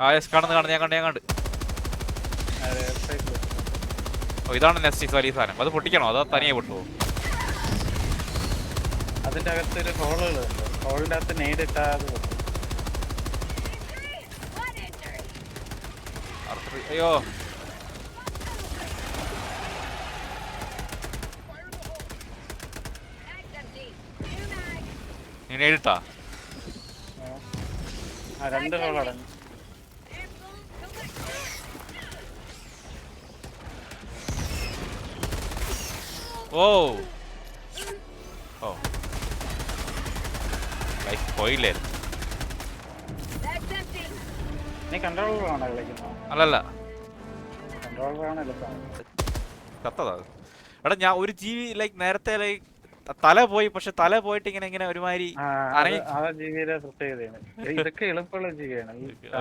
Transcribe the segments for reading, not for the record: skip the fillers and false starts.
ആ യെസ് കാണുന്നു ഞാൻ കണ്ട്. ഓ ഇതാണ് നെക്സ്റ്റ് വലിയ സാധനം. അത് പൊട്ടിക്കണോ അതോ തനിയെ പൊട്ടുമോ? അതിന്റെ അകത്തൊരു ഹോളുകളുണ്ട്. ഹോളിന്റെ അകത്ത് നേരിട്ടാതെ അയ്യോ നീ നേരിട്ടാ? രണ്ട് ഹോളടങ്ങി. ഓ ഓ ലൈഫ് പോയില്ലായിരുന്നു. നീ കൺട്രോളറാണോ കളിക്കുന്നത്? അല്ലല്ല കൺട്രോളറാണ് എളുപ്പം. കത്തതാ. എടാ ഞാൻ ഒരു ജീവി ലൈക്ക് നേരത്തെ ലൈക്ക് തല പോയി, പക്ഷെ തല പോയിട്ട് ഇങ്ങനെ ഒരുമാതിരി ജീവിയുടെ പ്രത്യേകതയാണ്. ഇതൊക്കെ എളുപ്പമുള്ള ജീവിയാണ്.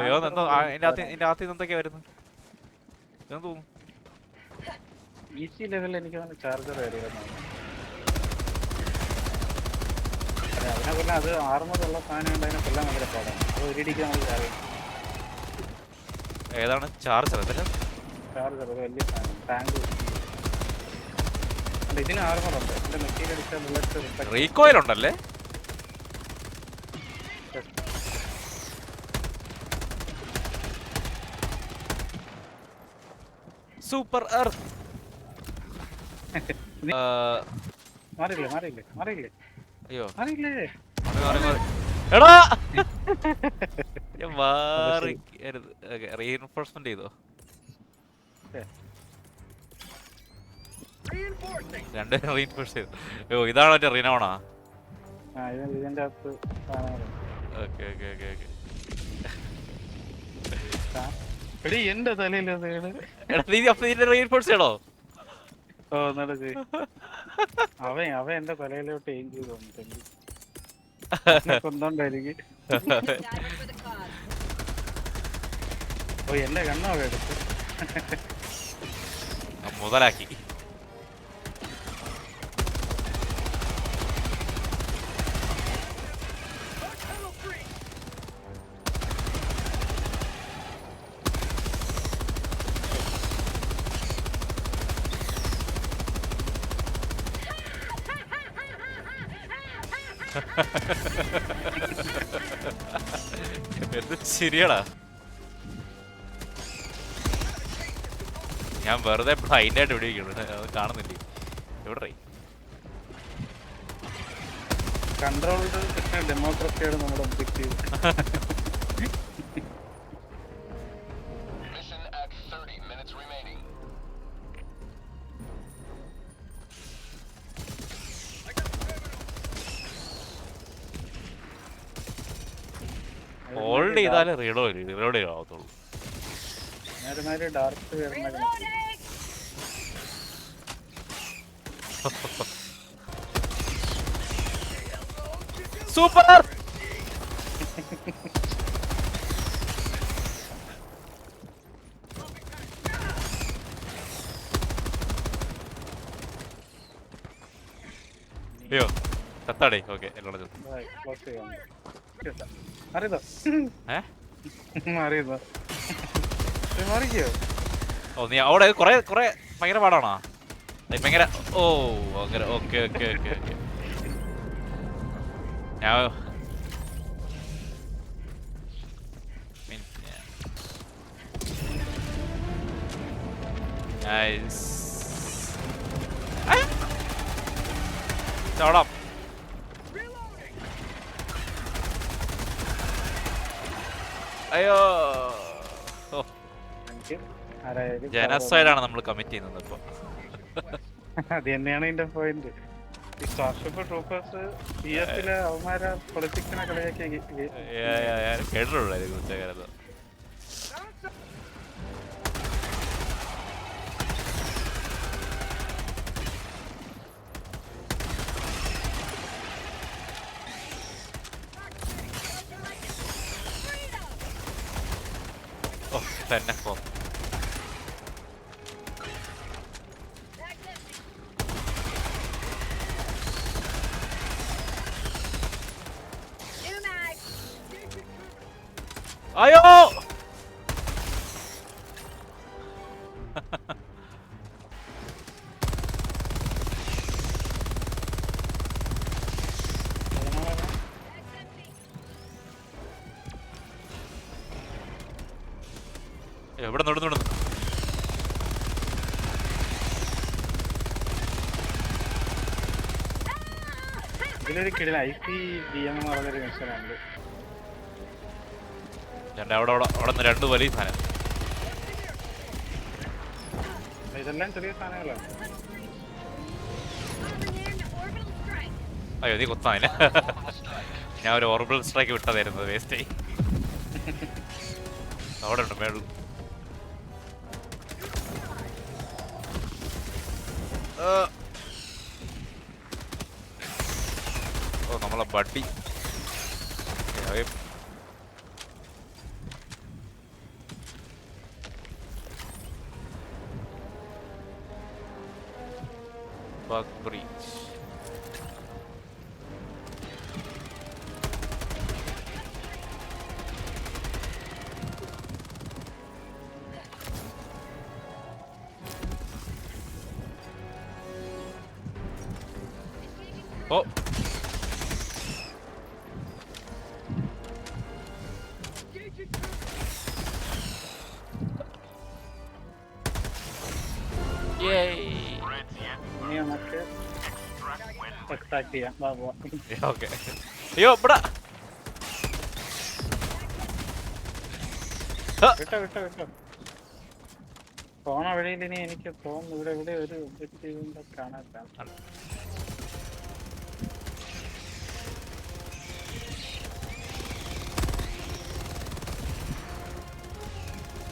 അയ്യോ എന്തോ ഇതിന്റെ അകത്ത് എന്തൊക്കെയാ വരുന്നത് തോന്നുന്നു. ഈസി ലെവലിൽ എനിക്ക് തന്നെ ചാർജർ വരുന്നത്. അതിനെ കൊല്ലം അത് ആർമറുള്ള സാധനം ഉണ്ട്. അതിനെ കൊല്ലാൻ ഭയങ്കര പാടാണ്. അത് ഒരിടിക്ക് നമ്മൾ ചാർജ്. ഏതാണ് ചാർജർ? ചാർജർ വലിയ സാധനം ടാങ്ക്. ഇതിന് ആർമറുണ്ട്. ഇതിന്റെ മെറ്റീരിയൽ അടിച്ചാൽ ബുള്ളറ്റ് റീകോയിൽ ഉണ്ടല്ലേ? Super earth. മാറിയില്ലേ അയ്യോ മാറിയില്ലേ. എടാ റീഇൻഫോഴ്സ്മെന്റ് ചെയ്തോ? രണ്ടുപേരും റീഇൻഫോഴ്സ് ചെയ്തു. അയ്യോ ഇതാണ് മറ്റേ റിനോണാ? ഇതിന്റെ അകത്ത് ഓക്കെ ഓക്കെ ഓക്കെ ഓക്കെ. എടീ എന്റെ തലയിൽ റീഇൻഫോഴ്സ് ചെയ്യണോ? ഓ നടക്ക്. അവൻ എന്റെ തലയിലോട്ട് എയിം ചെയ്ത് വന്നിട്ടുണ്ട്. കൊന്നോണ്ടായിരിക്കും. ഓ എന്റെ കണ്ണാവ എടുത്ത് മുതലാക്കി. എന്ത് ശരിയാടാ. ഞാൻ വെറുതെ ബ്ലൈൻഡ് ആയിട്ട് ഇവിടെ അത് കാണുന്നില്ലേ? എവിടെ കൺട്രോൾഡ് ഡെമോക്രസിയാണ് നമ്മുടെ ഒബ്ജക്റ്റീവ്. ഹോൾഡ് ചെയ്താലേ റീലോഡ് ആവത്തുള്ളൂ. Dark super. അയ്യോ ചത്താടേ. ഓക്കെ എല്ലാം ഓ നീ അവിടെ കൊറേ ഭയങ്കര പാടാണോ? ഭയങ്കര ഓ അങ്ങനെ. Okay okay okay okay. ഞാൻ ചോടാം. അയ്യോ ജനസൈഡാണ് നമ്മൾ കമ്മിറ്റ് ചെയ്യുന്നത് ഇപ്പൊ. അത് തന്നെയാണ് ഇതിന്റെ പോയിന്റ്. ഈ സ്റ്റാർഷിപ്പ് ട്രൂപ്പേഴ്സ് CS-ലെ അവന്മാരെ പൊളിറ്റിക്സിനെ കളിയാക്കി കേട്ടിട്ടുള്ളൂ അതിനെ കുറിച്ച് കാര്യം. ഓ തന്നെ പോ. അയ്യോ എവിടെ നോടുന്നു? ഇതിലൊരു കിടില ICGM എന്ന് പറഞ്ഞൊരു മിഷനുണ്ട്. അവിടെ നിന്ന് 2 വലിയ സാധനം. ഇതെല്ലാം ചെറിയ സാധനങ്ങളാണ്. അയ്യോ നീ കൊത്താനില്ല. ഞാൻ ഒരു ഓർബിൾ സ്ട്രൈക്ക് വിട്ടതായിരുന്നു, വേസ്റ്റ് ആയി. അവിടെ ഉണ്ട് മേളിൽ. ഓ നമ്മളെ buddy. Bug breach. Oh. Yay. ഇനി നമുക്ക് എക്സ്ട്രാക്ട് ചെയ്യാം. Okay. അയ്യോ ഇവിടെ. വിട്ടോ പോണ വഴിയിൽ ഇനി എനിക്ക് തോന്നുന്നു ഇവിടെ ഒരു ഒബ്ജക്റ്റീവ് കാണാൻ.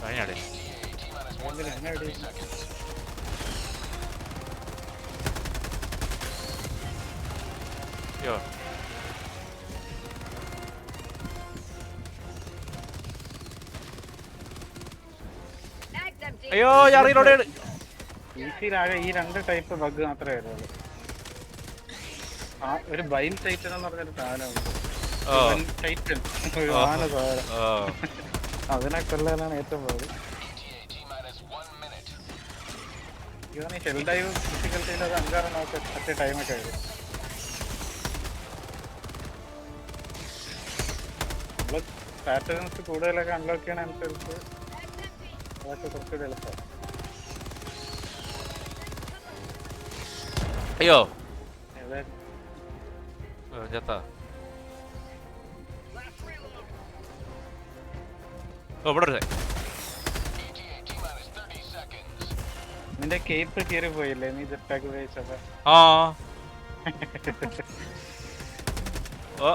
കഴിഞ്ഞാടേ. അയ്യോ അയ്യോ ഞാൻ റീലോഡ്. ഈസിയിലാകെ ഈ 2 ടൈപ്പ് ബഗ് മാത്രമേ വരുള്ളൂ. ഒരു ബൈൽ ടൈറ്റൻ എന്ന് പറഞ്ഞൊരു സാധനമുണ്ട്. ടൈറ്റൻ ഒരു ആന സാധനം. അതിനെ കൊല്ലാനാണ് ഏറ്റവും പാട്. ഇതാണ് ഷെൽ ഡൈവ് ഡിഫിക്കൽട്ടിയിൽ അത് 5-6 നോക്ക് അറ്റ ടൈമൊക്കെ വരും. നമ്മൾ പാറ്റേൺസ് കൂടുതലൊക്കെ അൺലോക്ക് ചെയ്യണ അനുസരിച്ച് അതൊക്കെ കുറച്ചുകൂടി എളുപ്പമാണ്. അയ്യോ അതെ ചേത്താ. ഓ ഇവിടെ ഒരു നിന്റെ കേപ്പ് കയറി പോയില്ലേ നീ ജെറ്റാക്ക് ഉപയോഗിച്ചപ്പോ? ആ ഓ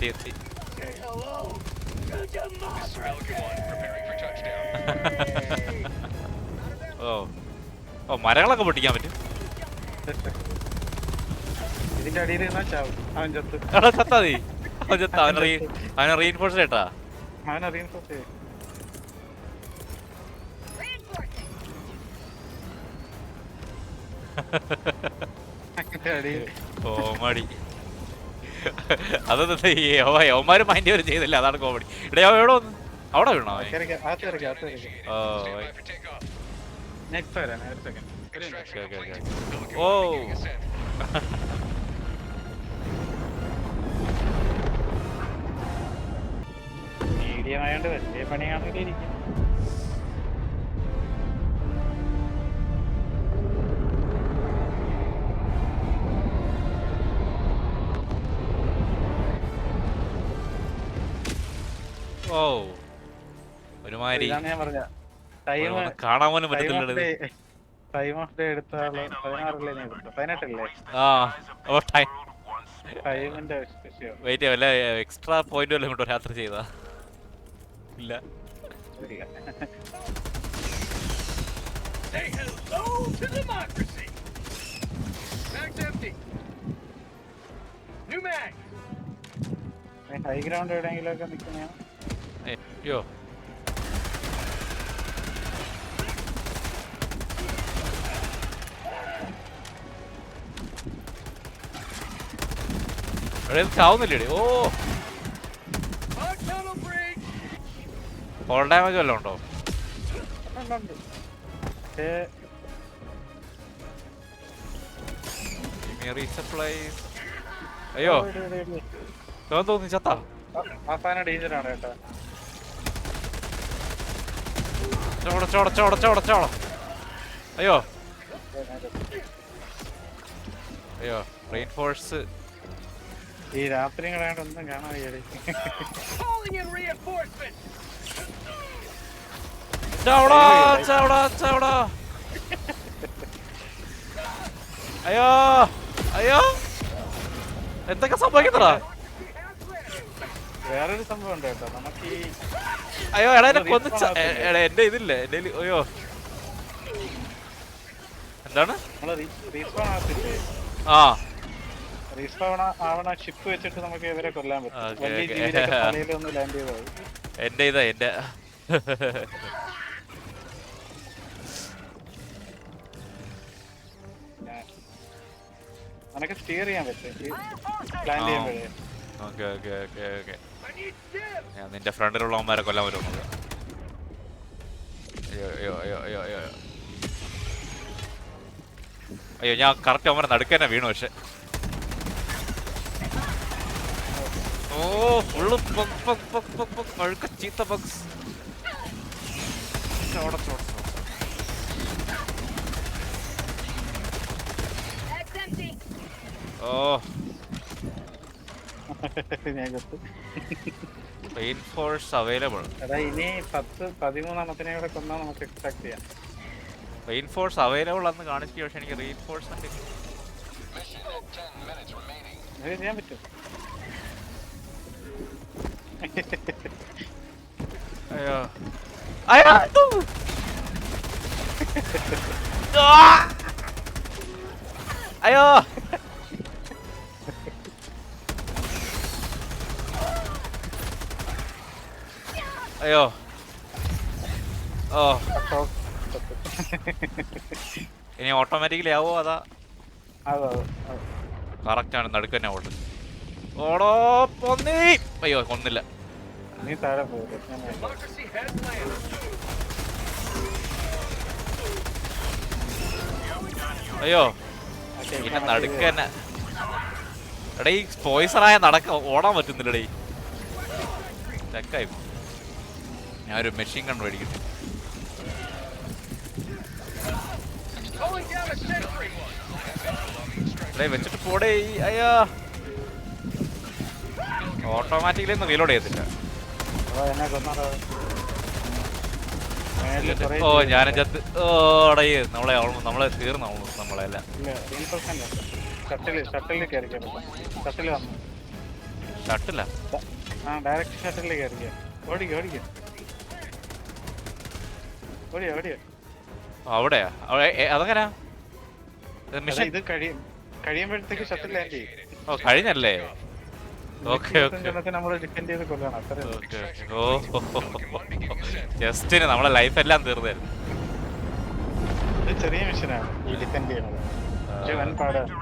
എത്തി. ഓ മരങ്ങളൊക്കെ പൊട്ടിക്കാൻ പറ്റും. ഇതിന്റെ അടിയിൽ ചാവും അവൻ ചത്ത്. ചത്താ മതി. അവൻ ചത്ത. അവനെ റീഇൻഫോഴ്സ് കേട്ടാ. അവൻ റീഇൻഫോഴ്സ് ചെയ്യും. കോമഡി. അതൊന്നും യവന്മാര് മൈൻഡ് വരെ ചെയ്തില്ല, അതാണ് കോമഡി. ഇവിടെ എവിടെ വന്നു? അവിടെ വീണോ? ഓ മീഡിയം ആയതുകൊണ്ട് വലിയ പണിയാണെങ്കിലും ഇരിക്കും. ഓ ഒരുമാതിരി ഞാൻ പറഞ്ഞ ടൈം കാണാൻ പോലും പറ്റത്തില്ല. ടൈം ഓഫ് ഡേ എടുത്ത ആള് 16 ഞാൻ എടുത്തു. 18 ടൈമിന്റെ വിഷയം. വെയിറ്റ് വല്ല എക്സ്ട്രാ പോയിന്റ് വല്ലതും കൊണ്ടോ രാത്രി ചെയ്താ? ഇല്ല. ഹൈ ഗ്രൗണ്ട് എവിടെയെങ്കിലും ഒക്കെ നിൽക്കുന്ന അയ്യോ എടേ ചാവുന്നില്ലേ? ഓ ഫോൾ ഡാമേജ് വല്ലതും ഉണ്ടോ? ഉണ്ട്. അയ്യോ തോന്നി ചത്താ. അവസാനം ഡേഞ്ചർ ആണ് കേട്ടോ. ചോട അയ്യോ അയ്യോ റെയിൻഫോഴ്സ്. ഈ രാത്രി ഒന്നും കാണാൻ വയ്യടി. അയ്യോ അയ്യോ എന്തൊക്കെ സംഭവിക്കുന്നടാ? വേറൊരു സംഭവം ഉണ്ട് കേട്ടോ. നമുക്ക് ഈ അയ്യോ എടാ എന്നെ കൊന്നിച്ച എന്റെ ഇതില്ലേ എന്റെ. അയ്യോ എന്താണ്? റീസ്പോൺ ആകത്തില്ലേ? ആ റീസ്പോൺ ആവണ ഷിപ്പ് വെച്ചിട്ട് നമുക്ക് ഇവരെ കൊല്ലാൻ പറ്റും. വലിയ ജീവിതമൊക്കെ തലയിലൊന്ന് ലാൻഡ് ചെയ്താൽ എന്റെ ഇതാ എന്റെ. അനക്ക് സ്റ്റിയർ ചെയ്യാൻ പറ്റും ലാൻഡ് ചെയ്യുമ്പോഴേ. Okay okay okay okay. ഞാൻ നിന്റെ ഫ്രണ്ടിലുള്ളവന്മാരെ കൊല്ലാൻ പറ്റും. അയ്യോ അയ്യോ അയ്യോ അയ്യോ അയ്യോ അയ്യോ ഞാൻ കറക്റ്റ് അവന്മാരെ നടുക്കന്നെ വീണു. പക്ഷെ ഓ ഫുള്ള് അഴുക്ക ചീത്ത ബഗ്സ്. ഓ റെയിൻഫോഴ്സ് അവൈലബിൾ. എടാ ഇനി 10-13 കൂടെ കൊന്നാൽ നമുക്ക് എക്സ്ട്രാക്ട് ചെയ്യാം. റെയിൻഫോഴ്സ് അവൈലബിൾ എന്ന് കാണിച്ചു. പക്ഷെ എനിക്ക് റെയിൻഫോഴ്സ്മെന്റ് ചെയ്യാൻ പറ്റും. അയ്യോ അയ്യോ അയ്യോ അയ്യോ ഓ ഇനി ഓട്ടോമാറ്റിക്കലി ആവോ? അതാ കറക്റ്റ് ആണ്. നടുക്ക് തന്നെ ഓട്ട്. ഓടോ പൊന്നി. അയ്യോ കൊന്നില്ല. നീ താഴെ പോകും. അയ്യോ പിന്നെ നടുക്ക് തന്നെ. എടാ ഈ പോയിസറായ നടക്ക ഓടാൻ പറ്റുന്നില്ലടേ. ചെക്കായി. ഞാനൊരു മെഷീൻ കണ്ടു മേടിക്കുന്നു. വെച്ചിട്ട് പോടേ. അയ്യോ ഓട്ടോമാറ്റിക്കലി ഒന്നും റീലോഡ് ചെയ്യത്തില്ല. ഓ ഞാനും ചത്ത്. ഓടേ നമ്മളെ തീർന്നു നമ്മളെല്ലാം. ഷട്ടില്ല ഡയറക്റ്റ് ഷട്ടിലേക്ക് ഇറങ്ങിയ ഓടിക്കോ ഓടിക്കോ ഓടിയോ ഓടിയോ. അവിടെയാ? അതെങ്ങനാ? ഇത് കഴിയുമ്പോഴത്തേക്ക് ഷട്ടിൽ ലാൻഡ് ചെയ്യും. ഓ കഴിഞ്ഞല്ലേ? ഓക്കെ നമ്മള് ഡിഫെൻഡ് ചെയ്ത് കൊല്ലണം. അത്ര ഓ ജസ്റ്റിന് നമ്മളെ ലൈഫ് എല്ലാം തീർന്നായിരുന്നു. ഇത് ചെറിയ മിഷനാണ് ഈ ഡിഫെൻഡ് ചെയ്യണത്. വൻ പാടാണ്.